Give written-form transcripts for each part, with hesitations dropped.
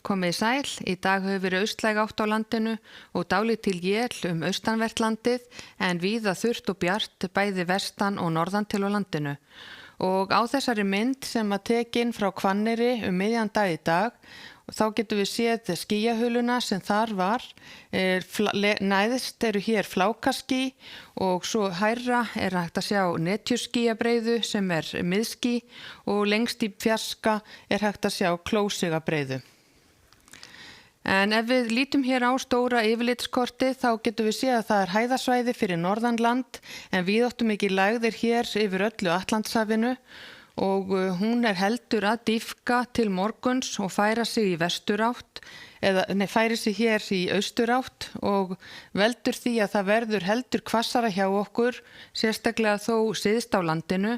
Komið sæl, í dag hefur verið austlæg átt á landinu og dálítil él austanvert landið en víða þurrt og bjart bæði vestan og norðan til á landinu. Og á þessari mynd sem að tekin frá Hvanneyri miðjan dag í dag, þá getum við séð skýjahuluna sem þar var. Næðist eru hér flákaský og svo hærra hægt að sjá netjuskýjabreiðu sem miðský og lengst í fjarska hægt að sjá klósigabreiðu. En ef við lítum hér á stóra yfirlitskortið þá getum við séð að það hæðasvæði fyrir norðanland en víðáttumikil lægðir hér yfir öllu Atlantshafinu og hún heldur að dýpka til morguns og færa sig í vesturátt færi sig hér í austurátt og veldur því að það verður heldur hvassara hjá okkur, sérstaklega þó syðst á landinu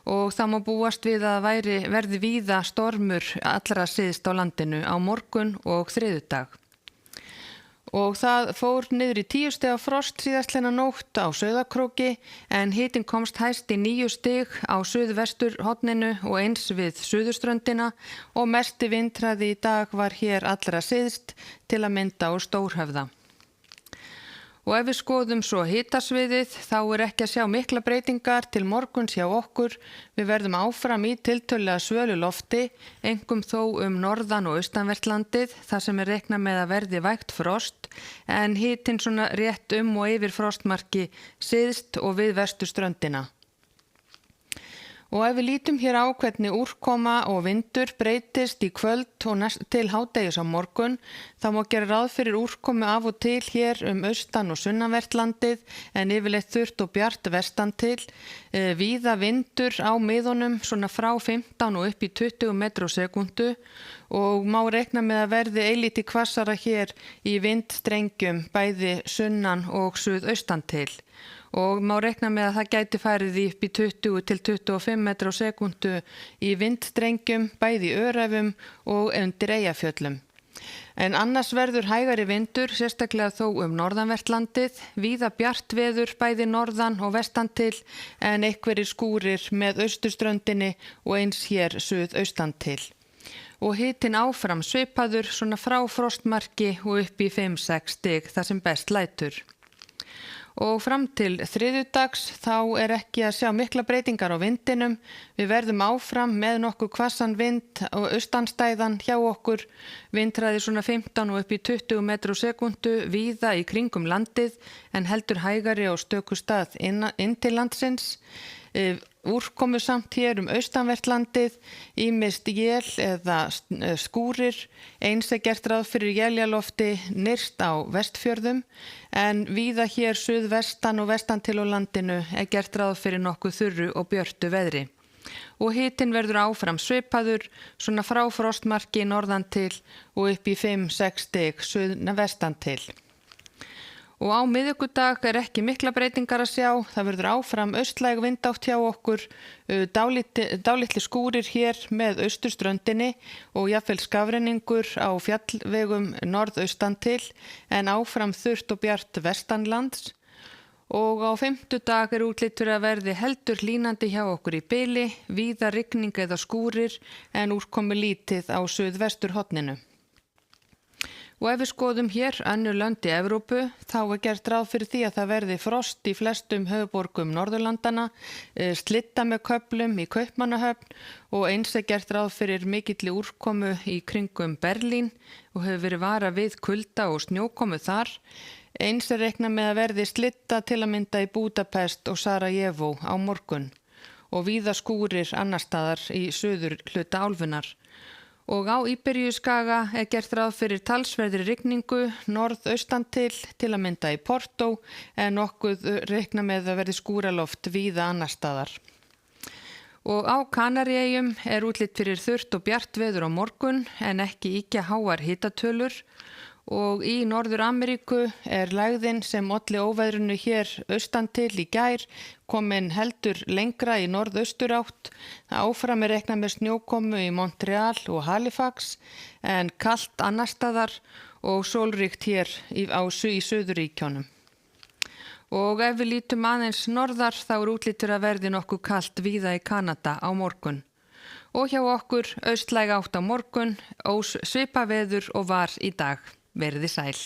og það má búast við að verði víða stormur allra syðst á landinu á morgun og þriðjudag. Og það fór niður í 10 stiga frost síðastliðna nótt á Sauðárkróki en hitinn komst hæst í 9 stig á suðvesturhorninu og eins við suðurströndina og mesti vindhraði í dag var hér allra syðst til að mynda á Stórhöfða. Og ef við skoðum svo hitasviðið þá ekki að sjá mikla breytingar til morguns hjá okkur. Við verðum áfram í tiltölulega svölu lofti, einkum þó norðan og austanvert landið, þar sem reiknað með að verði vægt frost, en hitinn svona rétt og yfir frostmarki syðst og við vesturströndina. Og ef við lítum hér á hvernig úrkoma og vindur breytist í kvöld og til hádegis á morgun, þá má gera ráð fyrir úrkomu af og til hér austan og sunnanvert landið en yfirleitt þurrt og bjart vestan til. Víða vindur á miðunum svona frá 15 og upp í 20 metrar á sekúndu og má reikna með að verði eilítið hvassara hér í vindstrengjum bæði sunnan og suðaustan til. Og má reikna með að það gæti farið upp í 20 til 25 metrar á sekúndu í vindstrengjum, bæði í Öræfum og undir Eyjafjöllum. En annars verður hægari vindur, sérstaklega þó norðanvert landið, víða bjart veður bæði norðan og vestan til, en einhverjir skúrir með austurströndinni og eins hér suðaustan til. Og hitinn áfram svipaður svona frá frostmarki og upp í 5-6 stig þar sem best lætur. Og fram til þriðjudags þá ekki að sjá mikla breytingar á vindinum. Við verðum áfram með nokkuð hvassan vind og austanstæðan hjá okkur. Vindhraði svona 15 og upp í 20 metrar á sekúndu víða í kringum landið en heldur hægari á stöku stað inn til landsins. Úrkomu samt hér austanvert landið, ýmist él eða skúrir, eins gert ráð fyrir éljalofti nyrst á Vestfjörðum, en víða hér suðvestan og vestan til á landinu gert ráð fyrir nokkuð þurru og björtu veðri. Og hitinn verður áfram svipaður, svona frá frostmarki norðan til og upp í 5-6 stig suðvestan til. Og á miðvikudag ekki mikla breytingar að sjá, það verður áfram austlæg vindátt hjá okkur, dálitli skúrir hér með austurströndinni og jafnvel skafrenningur á fjallvegum norðaustan til, en áfram þurrt og bjart vestanlands. Og á fimmtudag útlit fyrir að verði heldur hlýnandi hjá okkur í bili, víða rigning eða skúrir en úrkomu lítið á suðvesturhorninu. Og ef við skoðum hér önnur lönd í Evrópu, þá gert ráð fyrir því að það verði frost í flestum höfuðborgum Norðurlandana, slitta með köflum í Kaupmannahöfn og eins gert ráð fyrir mikilli úrkomu í kringum Berlín og hefur verið varað við kulda og snjókomu þar. Eins reiknað með að verði slitta til að mynda í Búdapest og Sarajevo á morgun og víða skúrir annar staðar í suður hluta álfunnar. Og á Íberíuskaga gert ráð fyrir talsverðri rigningu norðaustan til að mynda í Porto en nokkuð reikna með að verði skúraloft víða annar staðar. Og á Kanaríeyjum útlit fyrir þurrt og bjart veður á morgun en ekki ýkja háar hitatölur. Og í Norður-Ameríku lægðin sem olli óveðrinu hér austan til í gær komin heldur lengra í norðausturátt. Áfram reiknað með snjókomu í Montreal og Halifax en kalt annar staðar og sólríkt hér í Suðurríkjunum. Og ef við lítum aðeins norðar þá útlit fyrir að verði nokkuð kalt víða í Kanada á morgun. og hjá okkur austlæg átt á morgun, ós svipaveður og var í dag. Verið sæl.